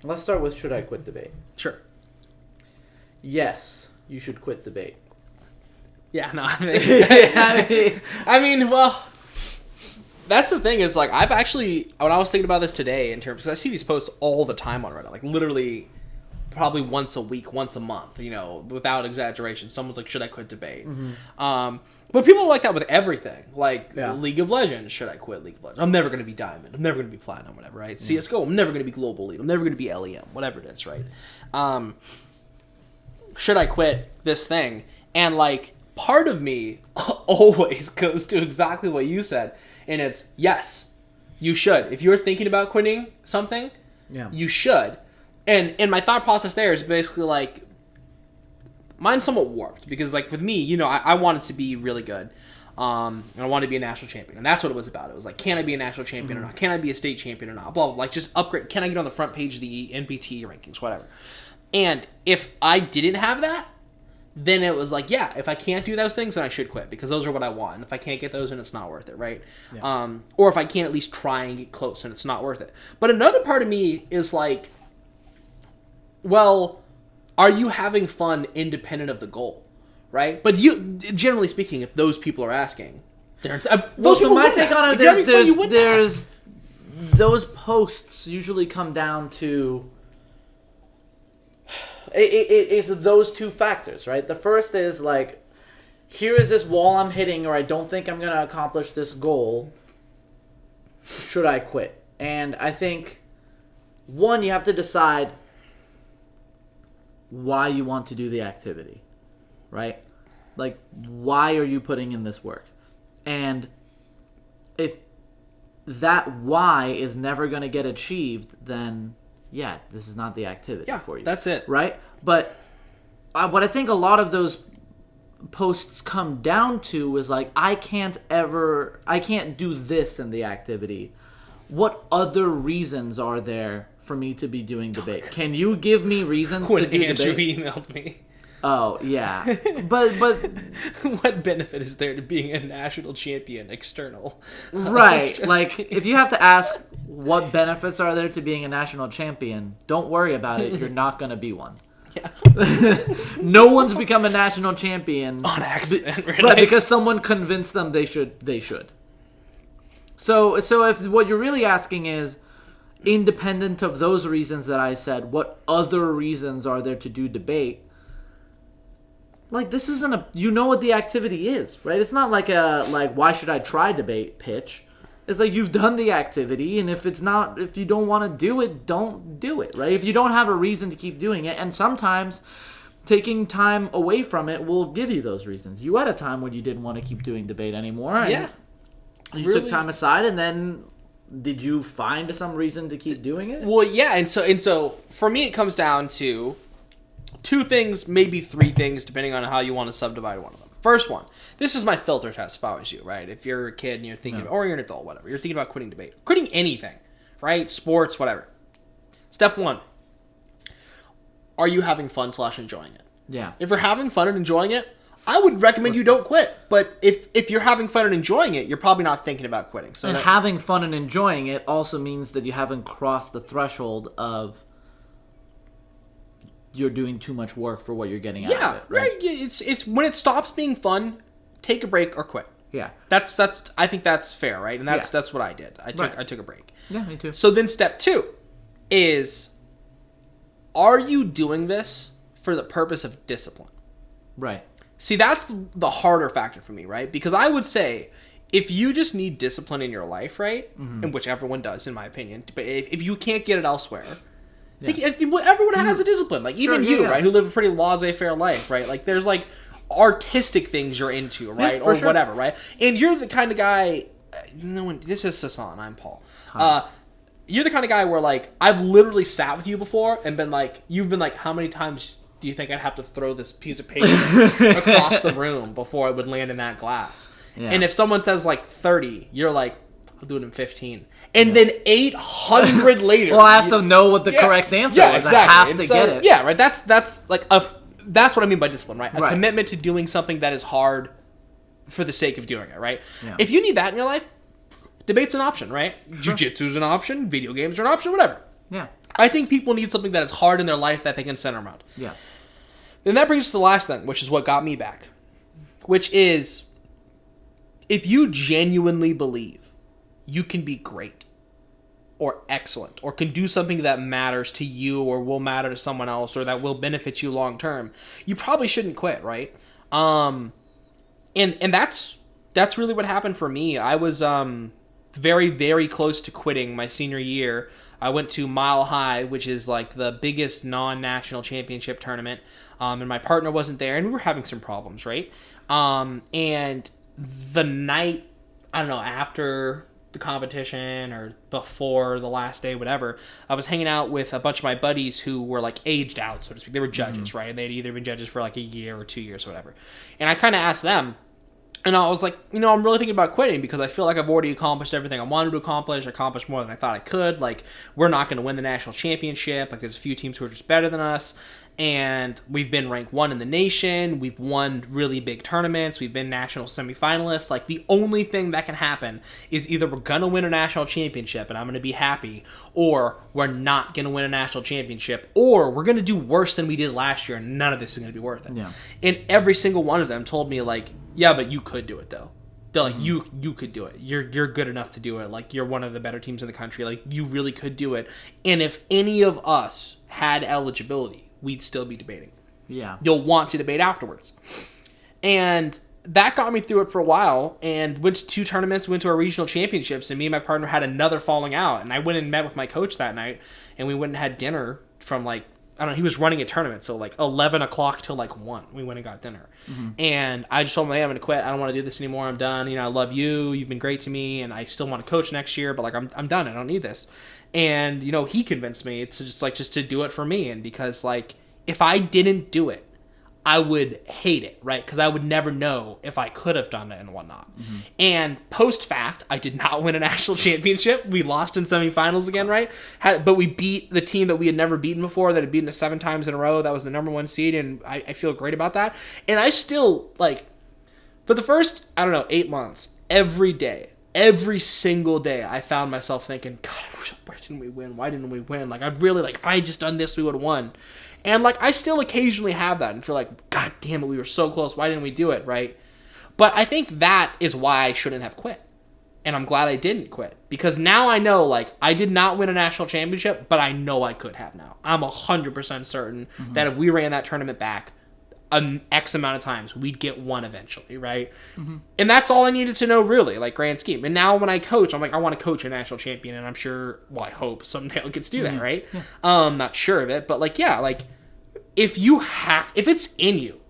Let's start with should I quit debate? Sure. Yes, you should quit debate. Yeah, no, I mean, well, that's the thing is, like, I've actually, when I was thinking about this today in terms, because I see these posts all the time on Reddit, like, literally probably once a week, once a month, you know, without exaggeration. Someone's like, should I quit debate? But people are like that with everything. Like, League of Legends, should I quit League of Legends? I'm never going to be Diamond. I'm never going to be Platinum, whatever, right? CSGO, I'm never going to be Global Elite. I'm never going to be LEM, whatever it is, right? Should I quit this thing? And, like, part of me always goes to exactly what you said, and it's, yes, you should. If you're thinking about quitting something, you should. And my thought process there is basically, like, mine's somewhat warped, because, like, with me, you know, I wanted to be really good, and I wanted to be a national champion, and that's what it was about. It was like, can I be a national champion or not? Can I be a state champion or not? Blah, blah, blah. Like, just upgrade. Can I get on the front page of the NPT rankings, whatever. And if I didn't have that, then it was like, yeah, if I can't do those things, then I should quit, because those are what I want. And if I can't get those, then it's not worth it, right? Yeah. Or if I can't at least try and get close, and it's not worth it. But another part of me is like, well, are you having fun independent of the goal, right? But you, generally speaking, if those people are asking, so my take on it, there's those posts usually come down to it's those two factors, right? The first is like, here is this wall I'm hitting, or I don't think I'm going to accomplish this goal. Should I quit? And I think, one, you have to decide why you want to do the activity, right? Like, why are you putting in this work? And if that why is never going to get achieved, then yeah, this is not the activity for you. That's it. Right? But what I think a lot of those posts come down to is like, I can't do this in the activity. What other reasons are there for me to be doing debate? Can you give me reasons to do debate? When Andrew emailed me. Oh, yeah. But what benefit is there to being a national champion external? Right. Like, if you have to ask what benefits are there to being a national champion, don't worry about it. You're not going to be one. Yeah. No one's become a national champion on accident, really. Right, because someone convinced them they should. So if what you're really asking is, independent of those reasons that I said, what other reasons are there to do debate? Like, this isn't you know what the activity is, right? It's not like why should I try debate pitch. It's like, you've done the activity, and if you don't want to do it, don't do it, right? If you don't have a reason to keep doing it, and sometimes taking time away from it will give you those reasons. You had a time when you didn't want to keep doing debate anymore, and you took time aside, and then did you find some reason to keep doing it? Well, yeah, and so for me it comes down to two things, maybe three things, depending on how you want to subdivide one of them. First one, this is my filter test if I was you, right? If you're a kid and you're thinking, or you're an adult, whatever, you're thinking about quitting debate, quitting anything, right? Sports, whatever. Step one, are you having fun / enjoying it? Yeah. If you're having fun and enjoying it, I would recommend you don't quit. But if you're having fun and enjoying it, you're probably not thinking about quitting. So having fun and enjoying it also means that you haven't crossed the threshold of you're doing too much work for what you're getting out of it. Right? It's when it stops being fun, take a break or quit. Yeah. That's I think that's fair, right? And that's what I did. I took a break. Yeah, me too. So then step 2 is, are you doing this for the purpose of discipline? Right. See, that's the harder factor for me, right? Because I would say, if you just need discipline in your life, right? Mm-hmm. And which everyone does, in my opinion. But if you can't get it elsewhere, everyone has a discipline. Like, even you, right? Who live a pretty laissez-faire life, right? Like, there's, like, artistic things you're into, right? Or whatever, right? And you're the kind of guy... this is Sasan. I'm Paul. You're the kind of guy where, like, I've literally sat with you before and been like... You've been like, how many times do you think I'd have to throw this piece of paper across the room before it would land in that glass? Yeah. And if someone says, like, 30, you're like, I'll do it in 15. And then 800 later... Well, I have to know what the correct answer is. Exactly. I have to get it. Yeah, right. That's like that's what I mean by discipline, right? A commitment to doing something that is hard for the sake of doing it, right? Yeah. If you need that in your life, debate's an option, right? Sure. Jiu-jitsu's an option, video games are an option, whatever. Yeah. I think people need something that is hard in their life that they can center around. Yeah. And that brings us to the last thing, which is what got me back. Which is, if you genuinely believe you can be great or excellent or can do something that matters to you or will matter to someone else or that will benefit you long term, you probably shouldn't quit, right? And that's really what happened for me. I was very, very close to quitting my senior year. I went to Mile High, which is like the biggest non-national championship tournament, and my partner wasn't there, and we were having some problems, right? And the night, I don't know, after the competition or before the last day, whatever, I was hanging out with a bunch of my buddies who were like aged out, so to speak. They were judges, right? They'd either been judges for like a year or 2 years or whatever. And I kind of asked them, and I was like, I'm really thinking about quitting because I feel like I've already accomplished everything I wanted to accomplish. I accomplished more than I thought I could. Like, we're not going to win the national championship. Like, there's a few teams who are just better than us. And we've been ranked 1 in the nation. We've won really big tournaments. We've been national semifinalists. Like, the only thing that can happen is either we're going to win a national championship and I'm going to be happy, or we're not going to win a national championship, or we're going to do worse than we did last year and none of this is going to be worth it. Yeah. And every single one of them told me, like, yeah, but you could do it, though. They're like, you could do it. You're good enough to do it. Like, you're one of the better teams in the country. Like, you really could do it. And if any of us had eligibility, we'd still be debating. Yeah. You'll want to debate afterwards. And that got me through it for a while, and went to 2 tournaments, went to our regional championships, and me and my partner had another falling out. And I went and met with my coach that night, and we went and had dinner from, like, I don't know, he was running a tournament, so like 11 o'clock till like 1, we went and got dinner. And I just told him, hey, I'm going to quit. I don't want to do this anymore. I'm done. I love you. You've been great to me, and I still want to coach next year, but like I'm done. I don't need this. And, he convinced me to just to do it for me. And because, like, if I didn't do it, I would hate it, right? Because I would never know if I could have done it and whatnot. And post-fact, I did not win a national championship. We lost in semifinals again, right? But we beat the team that we had never beaten before, that had beaten us 7 times in a row. That was the number 1 seed, and I feel great about that. And I still, like, for the first, 8 months, every day, every single day, I found myself thinking, God, why didn't we win? Why didn't we win? Like, I'd really, like, if I had just done this, we would have won. And, like, I still occasionally have that and feel like, God damn it, we were so close. Why didn't we do it, right? But I think that is why I shouldn't have quit. And I'm glad I didn't quit. Because now I know, like, I did not win a national championship, but I know I could have now. I'm 100% certain that if we ran that tournament back an X amount of times, we'd get one eventually, right? And that's all I needed to know, really, like, grand scheme. And now when I coach, I'm like, I want to coach a national champion, and I'm sure, well, I hope someday I'll get to do that, right? Not sure of it, but, like, yeah, like, if it's in you,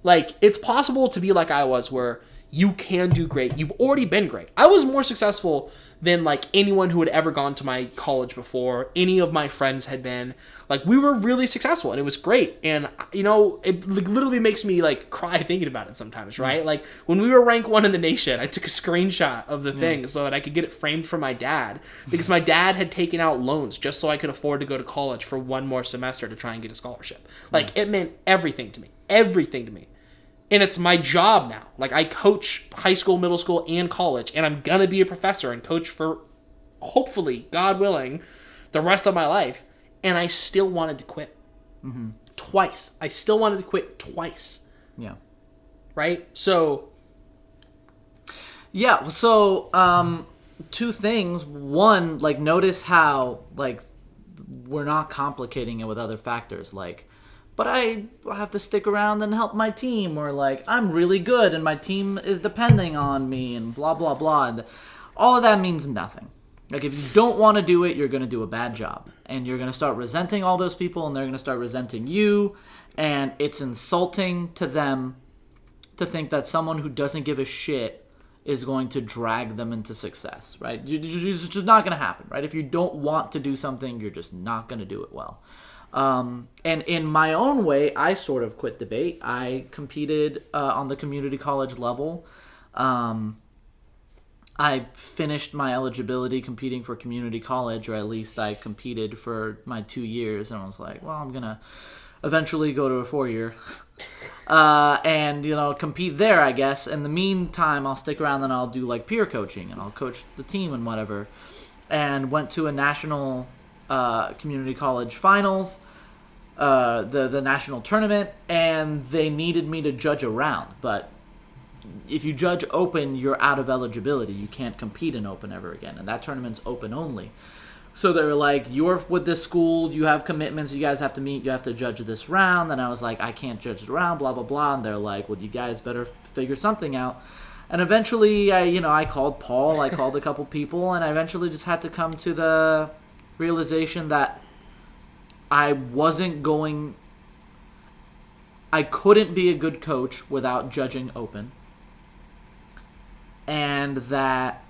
like, it's possible to be like I was, where you can do great. You've already been great. I was more successful than, like, anyone who had ever gone to my college before. Any of my friends had been. Like, we were really successful, and it was great. And, it literally makes me, like, cry thinking about it sometimes, right? Like, when we were ranked 1 in the nation, I took a screenshot of the thing so that I could get it framed for my dad, because my dad had taken out loans just so I could afford to go to college for 1 more semester to try and get a scholarship. Like, it meant everything to me. Everything to me. And it's my job now. Like, I coach high school, middle school, and college, and I'm going to be a professor and coach for, hopefully, God willing, the rest of my life. And I still wanted to quit. Twice. I still wanted to quit twice. Yeah. Right? So. Yeah, so, 2 things. One, like, notice how, like, we're not complicating it with other factors, like, but I have to stick around and help my team, or, like, I'm really good and my team is depending on me, and blah, blah, blah. And all of that means nothing. Like, if you don't want to do it, you're going to do a bad job. And you're going to start resenting all those people, and they're going to start resenting you. And it's insulting to them to think that someone who doesn't give a shit is going to drag them into success, right? It's just not going to happen, right? If you don't want to do something, you're just not going to do it well. And in my own way, I sort of quit debate. I competed on the community college level. I finished my eligibility competing for community college, or at least I competed for my 2 years, and I was like, well, I'm going to eventually go to a 4-year and, compete there, I guess. In the meantime, I'll stick around and I'll do, like, peer coaching, and I'll coach the team and whatever. And went to a national community college finals, the national tournament, and they needed me to judge a round. But if you judge open, you're out of eligibility. You can't compete in open ever again, and that tournament's open only. So they're like, you're with this school, you have commitments, you guys have to meet, you have to judge this round. And I was like, I can't judge the round, blah, blah, blah. And they're like, well, you guys better figure something out. And eventually, I called Paul, I called a couple people, and I eventually just had to come to the realization that I couldn't be a good coach without judging open. And that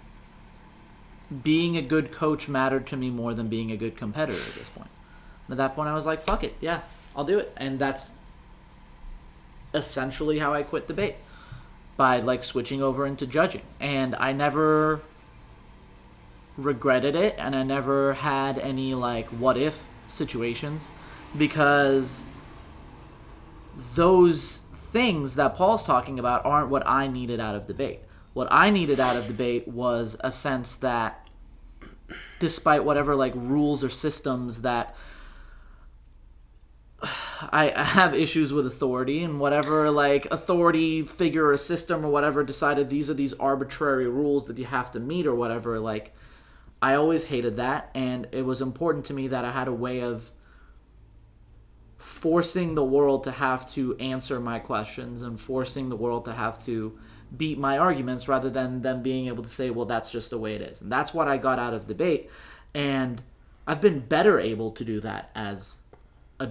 being a good coach mattered to me more than being a good competitor at this point. And at that point, I was like, fuck it. Yeah, I'll do it. And that's essentially how I quit debate, by like switching over into judging. And I never regretted it, and I never had any like what if situations, because those things that Paul's talking about aren't what I needed out of debate. What I needed out of debate was a sense that despite whatever like rules or systems that I have issues with authority, and whatever like authority figure or system or whatever decided these are these arbitrary rules that you have to meet or whatever, like I always hated that. And it was important to me that I had a way of forcing the world to have to answer my questions and forcing the world to have to beat my arguments, rather than them being able to say, well, that's just the way it is. And that's what I got out of debate. And I've been better able to do that as a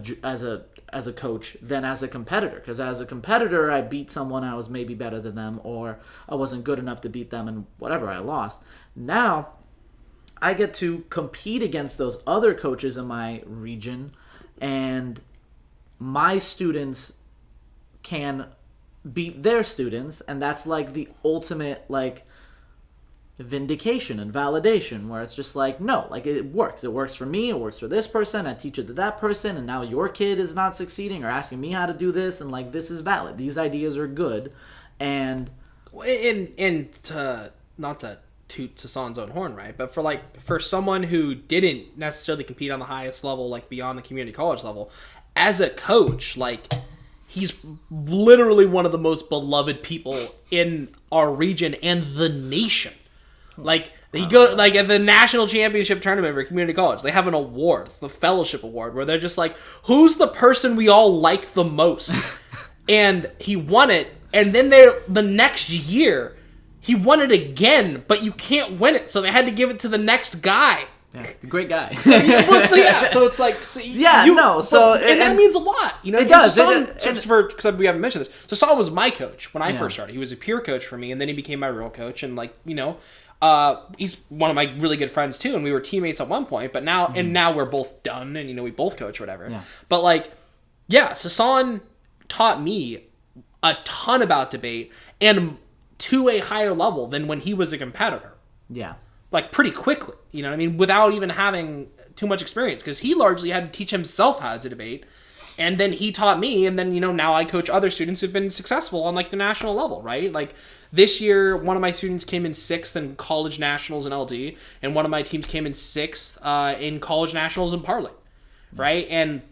coach than as a competitor. Because as a competitor, I beat someone, I was maybe better than them, or I wasn't good enough to beat them, and whatever, I lost. Now, I get to compete against those other coaches in my region, and my students can beat their students, and that's like the ultimate like vindication and validation, where it's just like, no, like it works for me, it works for this person, I teach it to that person, and now your kid is not succeeding or asking me how to do this, and like this is valid, these ideas are good. And not to toot Sasan's own horn, right, but for someone who didn't necessarily compete on the highest level, like beyond the community college level, as a coach, like he's literally one of the most beloved people in our region and the nation. Like he go like at the national championship tournament for community college, they have an award. It's the fellowship award, where they're just like, who's the person we all like the most? And he won it. And then the next year he won it again, but you can't win it, so they had to give it to the next guy. Yeah, great guy. So it's like, and that means a lot, you know. It does. Because we haven't mentioned this. So Sasan was my coach when I first started. He was a peer coach for me, and then he became my real coach. And like, you know, he's one of my really good friends too, and we were teammates at one point. But now, now we're both done, and you know, we both coach or whatever. Yeah. But like, Sasan taught me a ton about debate, and to a higher level than when he was a competitor. Yeah. Like pretty quickly, you know what I mean? Without even having too much experience, because he largely had to teach himself how to debate, and then he taught me, and then, you know, now I coach other students who've been successful on like the national level, right? Like this year, one of my students came in 6th in college nationals in LD, and one of my teams came in 6th in college nationals in Parlay, right? And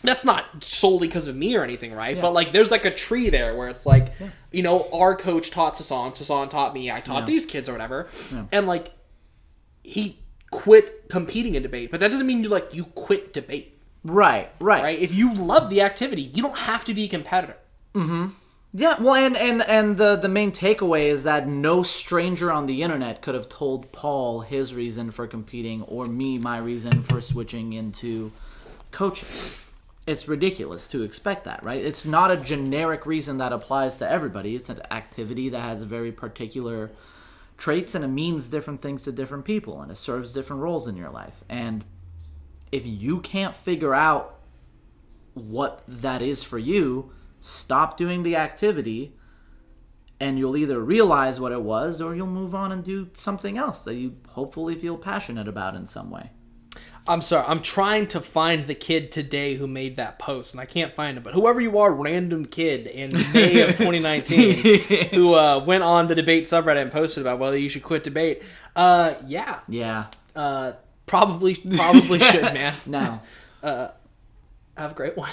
that's not solely because of me or anything, right? Yeah. But like there's like a tree there where it's like, you know, our coach taught Sasan taught me, I taught these kids or whatever, and like he quit competing in debate, but that doesn't mean you quit debate. Right. If you love the activity, you don't have to be a competitor. Mm-hmm. Yeah, well, and the main takeaway is that no stranger on the internet could have told Paul his reason for competing, or me my reason for switching into coaching. It's ridiculous to expect that, right? It's not a generic reason that applies to everybody. It's an activity that has very particular traits, and it means different things to different people, and it serves different roles in your life. And if you can't figure out what that is for you, stop doing the activity, and you'll either realize what it was, or you'll move on and do something else that you hopefully feel passionate about in some way. I'm sorry, I'm trying to find the kid today who made that post, and I can't find him. But whoever you are, random kid in May of 2019 who went on the debate subreddit and posted about whether you should quit debate. Yeah. Probably should, man. Now. Have a great one.